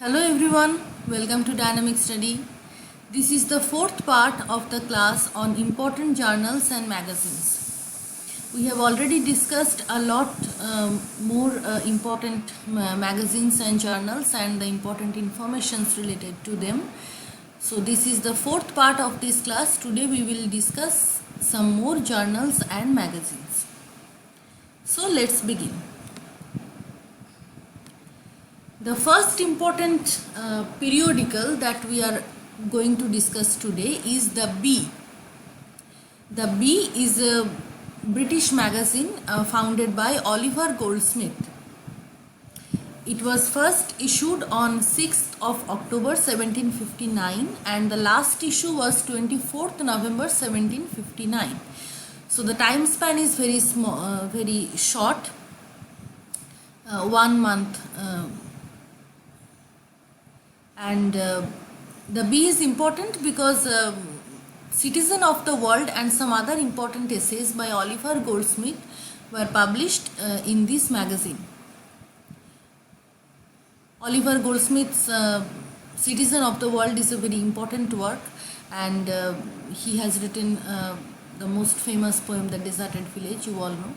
Hello everyone, welcome to Dynamic Study. This is the fourth part of the class on important journals and magazines. We have already discussed a lot more important magazines and journals and the important informations related to them. So this is the fourth part of this class. Today we will discuss some more journals and magazines. So let's begin. The first important periodical that we are going to discuss today is the Bee. The Bee is a British magazine founded by Oliver Goldsmith. It was first issued on 6th of October 1759 and the last issue was 24th November 1759. So the time span is very small, very short, 1 month. And the Bee is important because Citizen of the World and some other important essays by Oliver Goldsmith were published in this magazine. Oliver Goldsmith's Citizen of the World is a very important work, and he has written the most famous poem, The Deserted Village, you all know.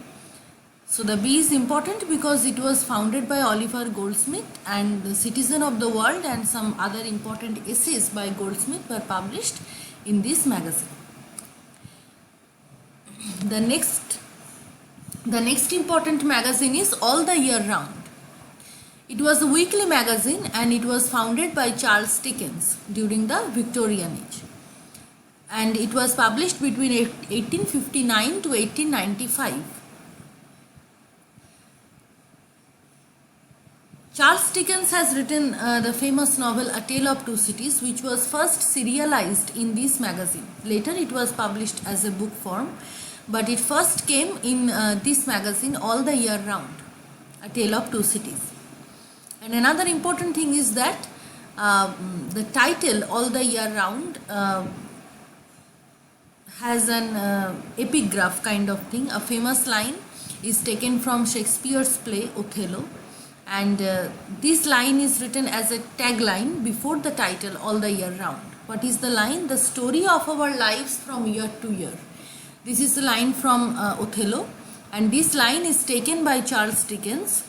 So the Bee is important because it was founded by Oliver Goldsmith, and the Citizen of the World and some other important essays by Goldsmith were published in this magazine. The next important magazine is All the Year Round. It was a weekly magazine and it was founded by Charles Dickens during the Victorian age. And it was published between 1859 to 1895. Charles Dickens has written the famous novel A Tale of Two Cities, which was first serialized in this magazine. Later it was published as a book form, but it first came in this magazine All the Year Round, A Tale of Two Cities. And another important thing is that the title All the Year Round has an epigraph kind of thing. A famous line is taken from Shakespeare's play Othello. And this line is written as a tagline before the title All the Year Round. What is the line? The story of our lives from year to year. This is the line from Othello, and this line is taken by Charles Dickens,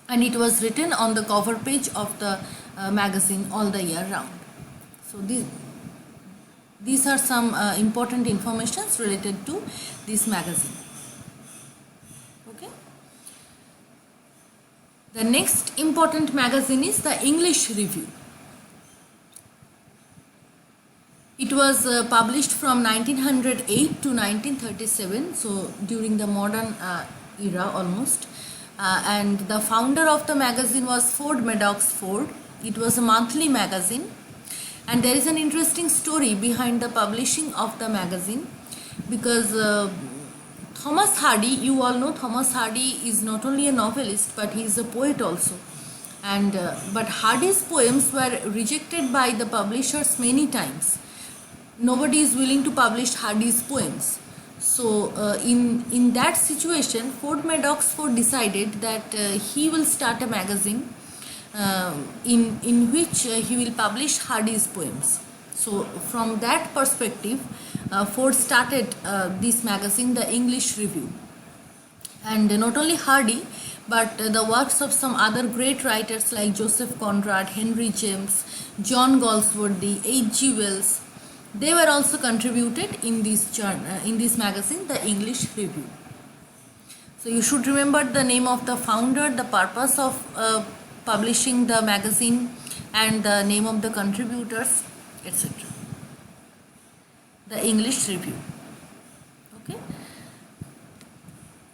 and it was written on the cover page of the magazine All the Year Round. So these are some important informations related to this magazine. Okay. The next important magazine is the English Review. It was published from 1908 to 1937, so during the modern era almost. And the founder of the magazine was Ford Madox Ford. It was a monthly magazine, and there is an interesting story behind the publishing of the magazine, because Thomas Hardy, you all know Thomas Hardy is not only a novelist but he is a poet also, and but Hardy's poems were rejected by the publishers many times. Nobody is willing to publish Hardy's poems. So in that situation, Ford Madox Ford decided that he will start a magazine in which he will publish Hardy's poems. So from that perspective, Ford started this magazine, the English Review. And not only Hardy, but the works of some other great writers like Joseph Conrad, Henry James, John Galsworthy, H.G. Wells, they were also contributed in this magazine, the English Review. So you should remember the name of the founder, the purpose of publishing the magazine, and the name of the contributors, etc. The English Review. Okay.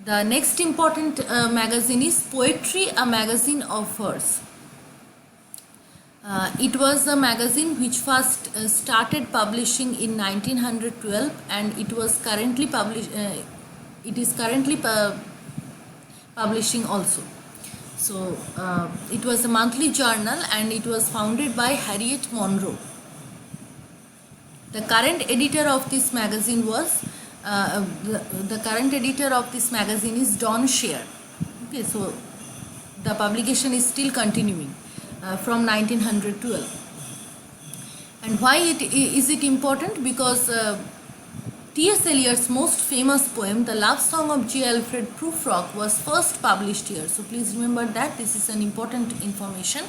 The next important magazine is Poetry, a Magazine of Verse. It was a magazine which first started publishing in 1912, and it was currently publishing also. So it was a monthly journal and it was founded by Harriet Monroe. The current editor of this magazine was the current editor of this magazine is Don Shere. Okay, so the publication is still continuing. from 1912. And why is it important? Because T.S. Eliot's most famous poem, The Love Song of J. Alfred Prufrock, was first published here. So please remember that this is an important information,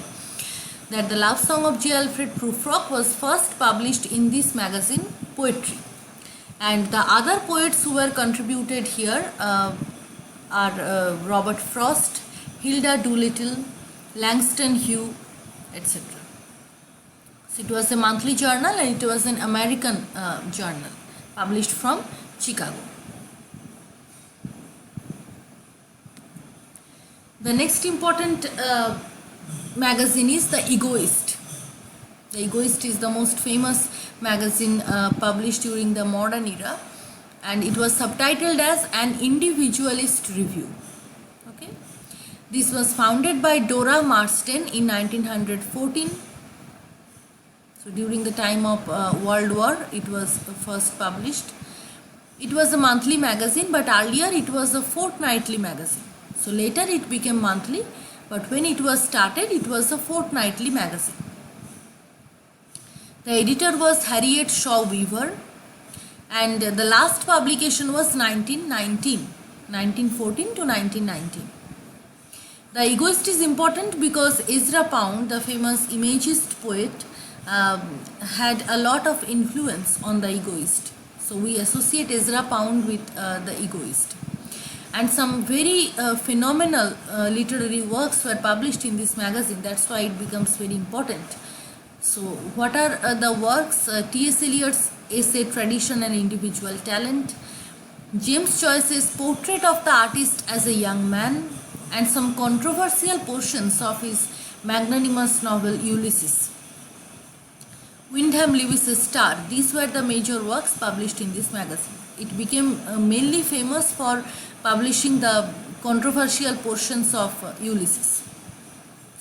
that The Love Song of J. Alfred Prufrock was first published in this magazine, Poetry. And the other poets who were contributed here are Robert Frost, Hilda Doolittle, Langston Hughes, etc. So it was a monthly journal and it was an American journal published from Chicago. The next important magazine is The Egoist. The Egoist is the most famous magazine published during the modern era, and it was subtitled as An Individualist Review. Okay, this was founded by Dora Marsden in 1914. So during the time of World War, it was first published. It was a monthly magazine, but earlier it was a fortnightly magazine. So later it became monthly, but when it was started, it was a fortnightly magazine. The editor was Harriet Shaw Weaver, and the last publication was 1914 to 1919. The Egoist is important because Ezra Pound, the famous Imagist poet, had a lot of influence on The Egoist. So we associate Ezra Pound with The Egoist. And some very phenomenal literary works were published in this magazine. That's why it becomes very important. So what are the works? T.S. Eliot's essay Tradition and Individual Talent, James Joyce's Portrait of the Artist as a Young Man, and some controversial portions of his magnanimous novel Ulysses. Wyndham Lewis's Star. These were the major works published in this magazine. It became mainly famous for publishing the controversial portions of Ulysses.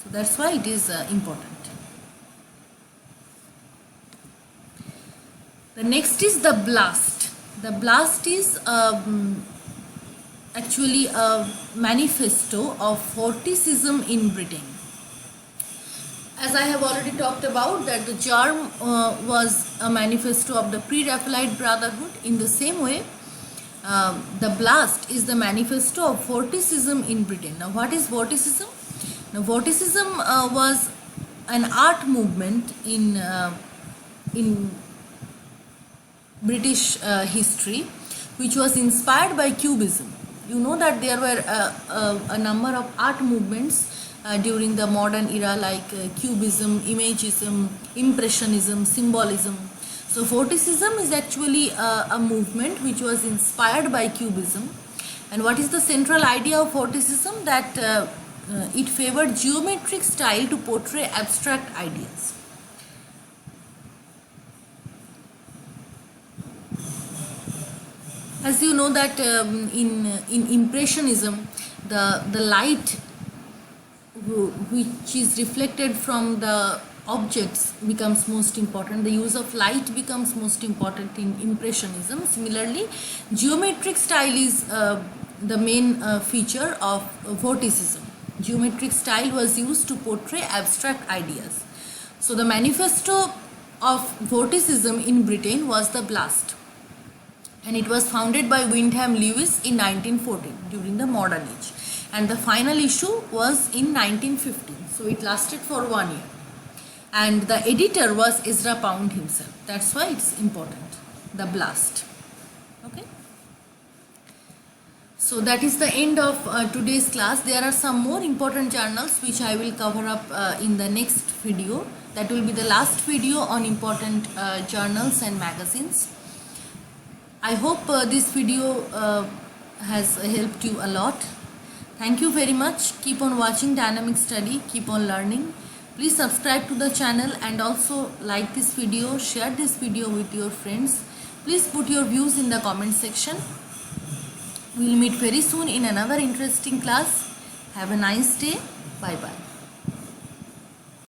So that's why it is important. The next is The Blast. The Blast is actually a manifesto of Vorticism in Britain. As I have already talked about, that the Germ was a manifesto of the Pre-Raphaelite Brotherhood. In the same way, The Blast is the manifesto of Vorticism in Britain. Now, what is Vorticism? Now, Vorticism was an art movement in British history, which was inspired by Cubism. You know that there were a number of art movements during the modern era, like Cubism, Imagism, Impressionism, Symbolism. So Vorticism is actually a movement which was inspired by Cubism. And what is the central idea of Vorticism? That it favored geometric style to portray abstract ideas. As you know that in Impressionism, the light which is reflected from the objects becomes most important. The use of light becomes most important in Impressionism. Similarly, geometric style is the main feature of Vorticism. Geometric style was used to portray abstract ideas. So the manifesto of Vorticism in Britain was The Blast, and it was founded by Wyndham Lewis in 1914 during the modern age, and the final issue was in 1915. So it lasted for 1 year, and the editor was Ezra Pound himself. That's why it's important, The Blast. Okay, so that is the end of today's class. There are some more important journals which I will cover up in the next video. That will be the last video on important journals and magazines. I hope this video has helped you a lot. Thank you very much. Keep on watching Dynamic Study. Keep on learning. Please subscribe to the channel and also like this video, share this video with your friends. Please put your views in the comment section. We will meet very soon in another interesting class. Have a nice day. Bye bye.